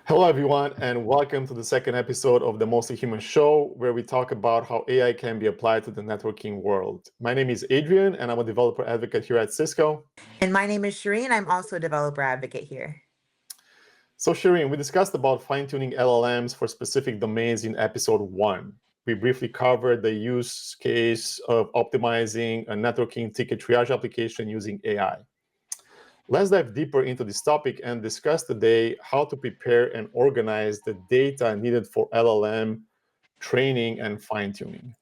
Hello, everyone, and welcome to the second episode of the Mostly Human Show, where we talk about how AI can be applied to the networking world. My name is Adrian, and I'm a developer advocate here at Cisco. And my name is Shereen. I'm also a developer advocate here. So, Shereen, we discussed about fine-tuning LLMs for specific domains in episode 1. We briefly covered the use case of optimizing a networking ticket triage application using AI. Let's dive deeper into this topic and discuss today how to prepare and organize the data needed for LLM training and fine-tuning.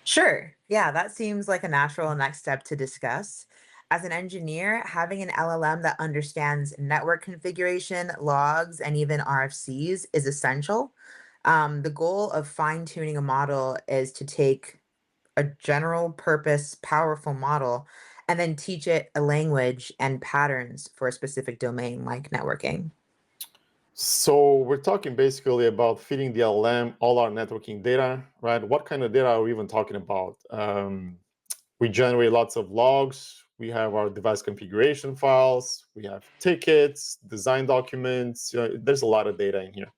Sure. Yeah, that seems like a natural next step to discuss. As an engineer, having an LLM that understands network configuration, logs, and even RFCs is essential. The goal of fine tuning a model is to take a general purpose, powerful model and then teach it a language and patterns for a specific domain like networking. So we're talking basically about feeding the LLM all our networking data, right? What kind of data are we even talking about? We generate lots of logs. We have our device configuration files. We have tickets, design documents. There's a lot of data in here.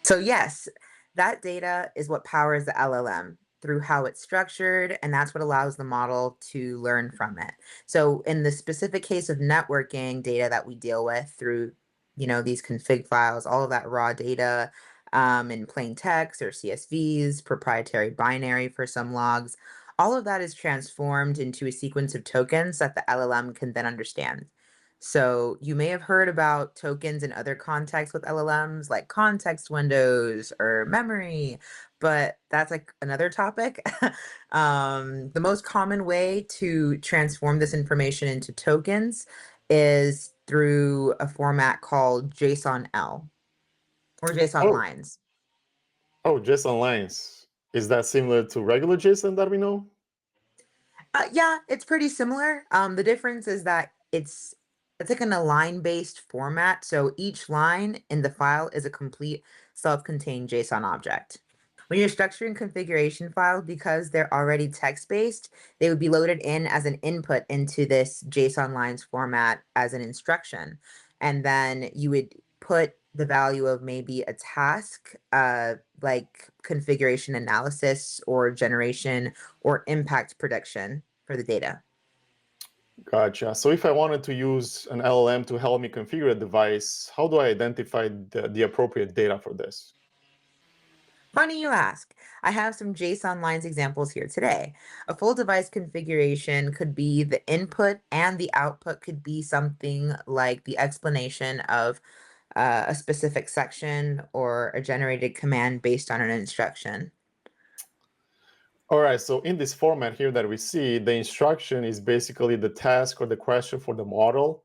So, yes, that data is what powers the LLM through how it's structured, and that's what allows the model to learn from it. So, in the specific case of networking data that we deal with through, these config files, all of that raw data in plain text or CSVs, proprietary binary for some logs, all of that is transformed into a sequence of tokens that the LLM can then understand. So you may have heard about tokens in other contexts with LLMs, like context windows or memory, but that's like another topic. The most common way to transform this information into tokens is through a format called JSONL or JSON Oh, lines. JSON lines. Is that similar to regular JSON that we know? Yeah, it's pretty similar. The difference is that it's like in a line-based format. So each line in the file is a complete self-contained JSON object. When you're structuring configuration files, because they're already text-based, they would be loaded in as an input into this JSON lines format as an instruction. And then you would put the value of maybe a task, like configuration analysis or generation or impact prediction for the data. Gotcha. So if I wanted to use an LLM to help me configure a device, how do I identify the appropriate data for this? Funny you ask. I have some JSON lines examples here today. A full device configuration could be the input, and the output could be something like the explanation of a specific section or a generated command based on an instruction. All right, so in this format here that we see, the instruction is basically the task or the question for the model.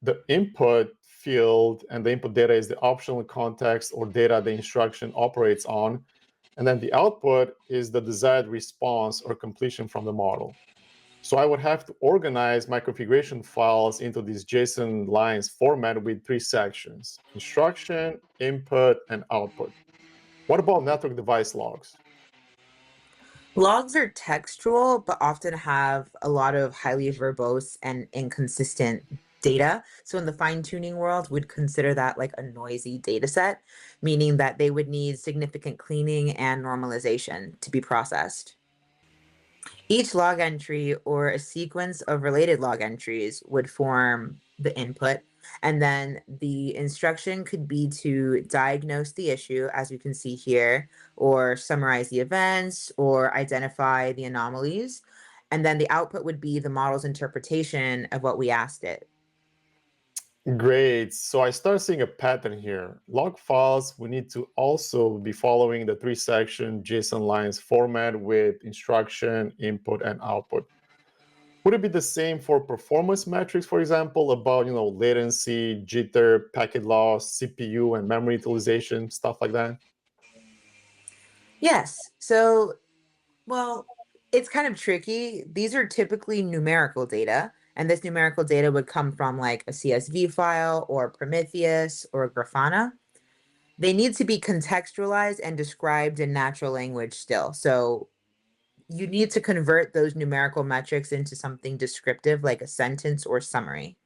The input field and the input data is the optional context or data the instruction operates on. And then the output is the desired response or completion from the model. So I would have to organize my configuration files into this JSON lines format with 3 sections: instruction, input, and output. What about network device logs? Logs are textual, but often have a lot of highly verbose and inconsistent data. So in the fine tuning world, we'd consider that like a noisy data set, meaning that they would need significant cleaning and normalization to be processed. Each log entry or a sequence of related log entries would form the input. And then the instruction could be to diagnose the issue, as you can see here, or summarize the events or identify the anomalies. And then the output would be the model's interpretation of what we asked it. Great. So I start seeing a pattern here. Log files, we need to also be following the 3-section JSON lines format with instruction, input, and output. Would it be the same for performance metrics, for example, about latency, jitter, packet loss, CPU, and memory utilization, stuff like that? Yes. So, well, it's kind of tricky. These are typically numerical data, and this numerical data would come from like a CSV file or Prometheus or Grafana. They need to be contextualized and described in natural language still. So you need to convert those numerical metrics into something descriptive like a sentence or summary.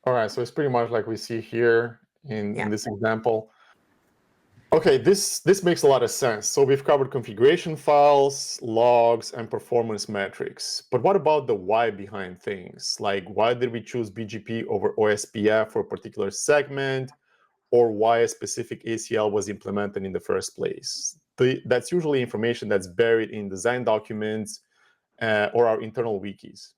All right, so it's pretty much like we see here. in Yeah. this example. Okay, this makes a lot of sense. So we've covered configuration files, logs, and performance metrics. But what about the why behind things? Like, why did we choose BGP over OSPF for a particular segment, or why a specific ACL was implemented in the first place? That's usually information that's buried in design documents or our internal wikis.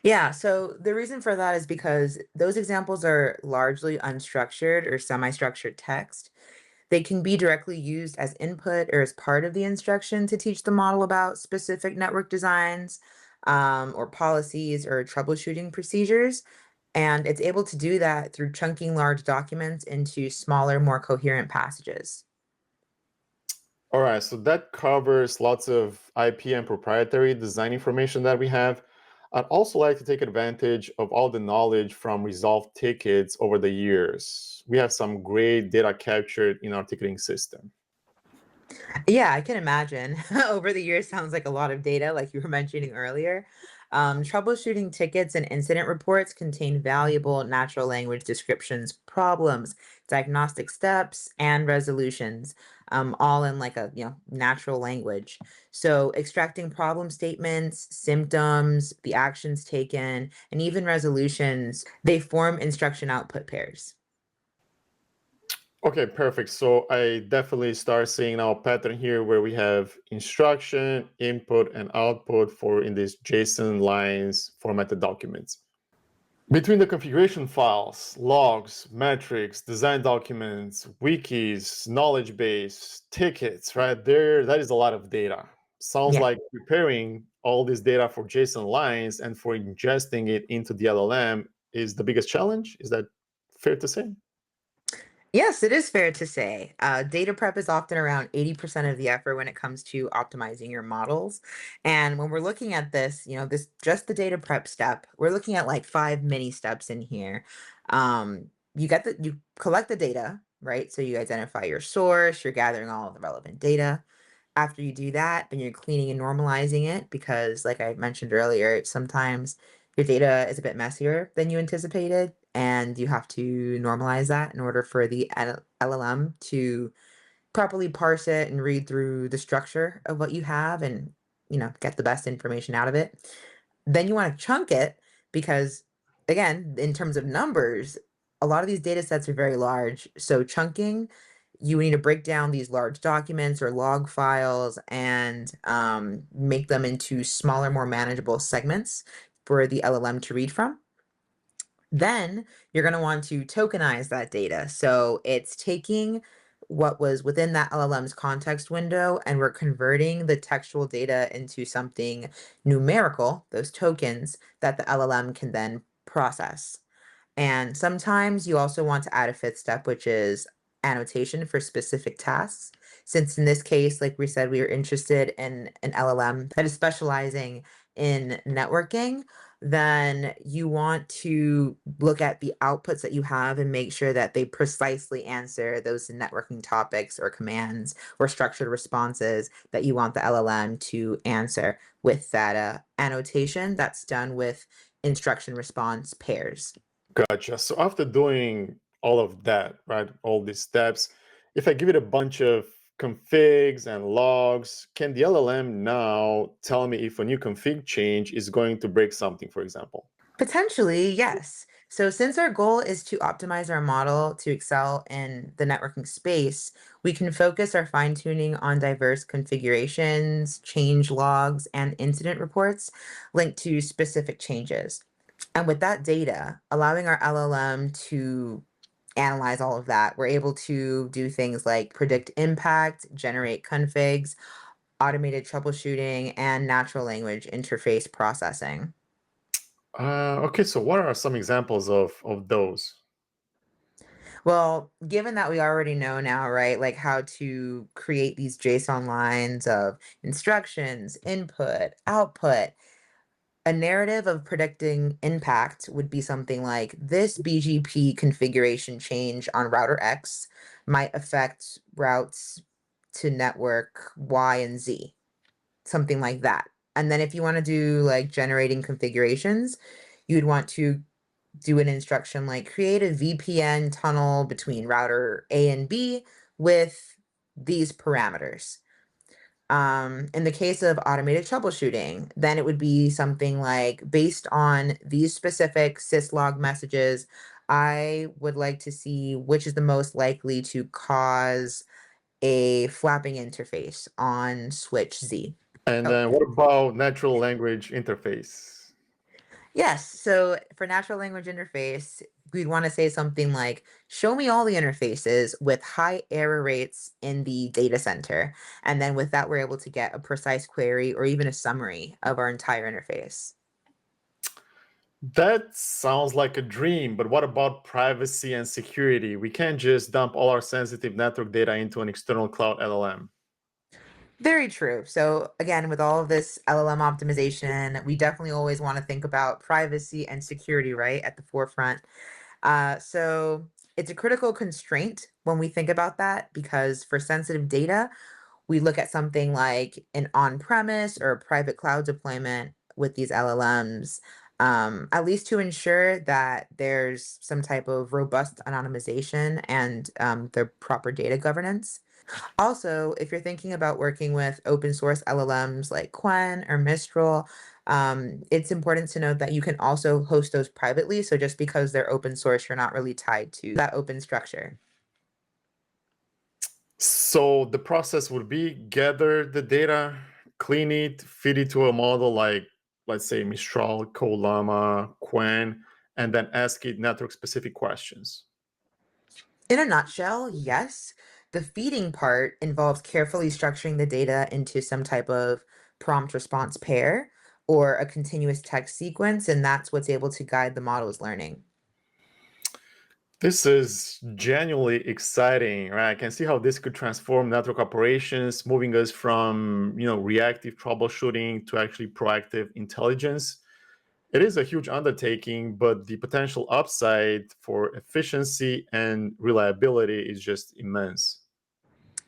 Yeah, so the reason for that is because those examples are largely unstructured or semi-structured text. They can be directly used as input or as part of the instruction to teach the model about specific network designs, or policies or troubleshooting procedures. And it's able to do that through chunking large documents into smaller, more coherent passages. All right, so that covers lots of IP and proprietary design information that we have. I'd also like to take advantage of all the knowledge from resolved tickets over the years. We have some great data captured in our ticketing system. Yeah, I can imagine. Over the years sounds like a lot of data, like you were mentioning earlier. Troubleshooting tickets and incident reports contain valuable natural language descriptions, problems, diagnostic steps, and resolutions, all in like a natural language. So extracting problem statements, symptoms, the actions taken, and even resolutions, they form instruction output pairs. Okay, perfect. So I definitely start seeing now a pattern here where we have instruction, input, and output for in these JSON lines formatted documents. Between the configuration files, logs, metrics, design documents, wikis, knowledge base, tickets, right there, that is a lot of data. Sounds Yeah. like preparing all this data for JSON lines and for ingesting it into the LLM is the biggest challenge. Is that fair to say? Yes, it is fair to say. Data prep is often around 80% of the effort when it comes to optimizing your models. And when we're looking at this, this just the data prep step, we're looking at like five mini steps in here. You collect the data, right? So you identify your source, you're gathering all of the relevant data. After you do that, then you're cleaning and normalizing it because, like I mentioned earlier, sometimes your data is a bit messier than you anticipated, and you have to normalize that in order for the LLM to properly parse it and read through the structure of what you have and, get the best information out of it. Then you want to chunk it because, again, in terms of numbers, a lot of these data sets are very large. So chunking, you need to break down these large documents or log files and make them into smaller, more manageable segments for the LLM to read from. Then you're going to want to tokenize that data. So it's taking what was within that LLM's context window and we're converting the textual data into something numerical, those tokens that the LLM can then process. And sometimes you also want to add a fifth step, which is annotation for specific tasks. Since in this case, like we said, we are interested in an LLM that is specializing in networking, then you want to look at the outputs that you have and make sure that they precisely answer those networking topics or commands or structured responses that you want the LLM to answer with that annotation that's done with instruction response pairs. Gotcha. So after doing all of that, right, all these steps, if I give it a bunch of configs and logs, can the LLM now tell me if a new config change is going to break something, for example? Potentially, yes. So, since our goal is to optimize our model to excel in the networking space, we can focus our fine tuning on diverse configurations, change logs, and incident reports linked to specific changes. And with that data, allowing our LLM to analyze all of that, we're able to do things like predict impact, generate configs, automated troubleshooting, and natural language interface processing. Okay, so what are some examples of those? Well, given that we already know now, right, like how to create these JSON lines of instructions, input, output, a narrative of predicting impact would be something like this BGP configuration change on router X might affect routes to network Y and Z, something like that. And then if you want to do like generating configurations, you'd want to do an instruction like create a VPN tunnel between router A and B with these parameters. In the case of automated troubleshooting, then it would be something like based on these specific syslog messages, I would like to see which is the most likely to cause a flapping interface on switch Z. And Oh, then what about natural language interface? yes. So for natural language interface, we'd want to say something like, show me all the interfaces with high error rates in the data center. And then with that, we're able to get a precise query or even a summary of our entire interface. That sounds like a dream, but what about privacy and security? We can't just dump all our sensitive network data into an external cloud LLM. Very true. So again, with all of this LLM optimization, we definitely always want to think about privacy and security, right, at the forefront. So it's a critical constraint when we think about that because for sensitive data, we look at something like an on-premise or a private cloud deployment with these LLMs, at least to ensure that there's some type of robust anonymization and the proper data governance. Also, if you're thinking about working with open source LLMs like Quen or Mistral, it's important to note that you can also host those privately. So just because they're open source, you're not really tied to that open structure. So the process would be gather the data, clean it, feed it to a model like, let's say, Mistral, Colama, Quen, and then ask it network specific questions. In a nutshell, yes. The feeding part involves carefully structuring the data into some type of prompt response pair or a continuous text sequence, and that's what's able to guide the model's learning. This is genuinely exciting, right? I can see how this could transform network operations, moving us from, reactive troubleshooting to actually proactive intelligence. It is a huge undertaking, but the potential upside for efficiency and reliability is just immense.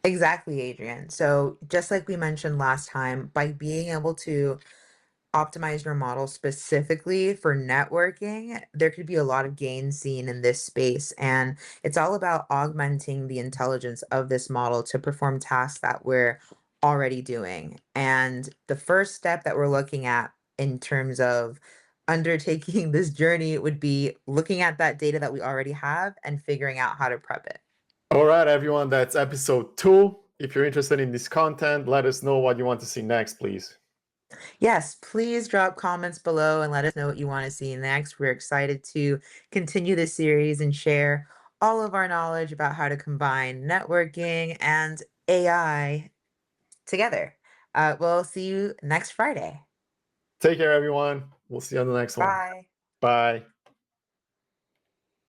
Exactly, Adrian. So, just like we mentioned last time, by being able to optimize your model specifically for networking, there could be a lot of gains seen in this space. And it's all about augmenting the intelligence of this model to perform tasks that we're already doing. And the first step that we're looking at in terms of undertaking this journey would be looking at that data that we already have and figuring out how to prep it. All right, everyone, that's episode 2. If you're interested in this content, let us know what you want to see next, please. Yes, please drop comments below and let us know what you want to see next. We're excited to continue this series and share all of our knowledge about how to combine networking and AI together. We'll see you next Friday. Take care, everyone. We'll see you on the next one. Bye. Bye.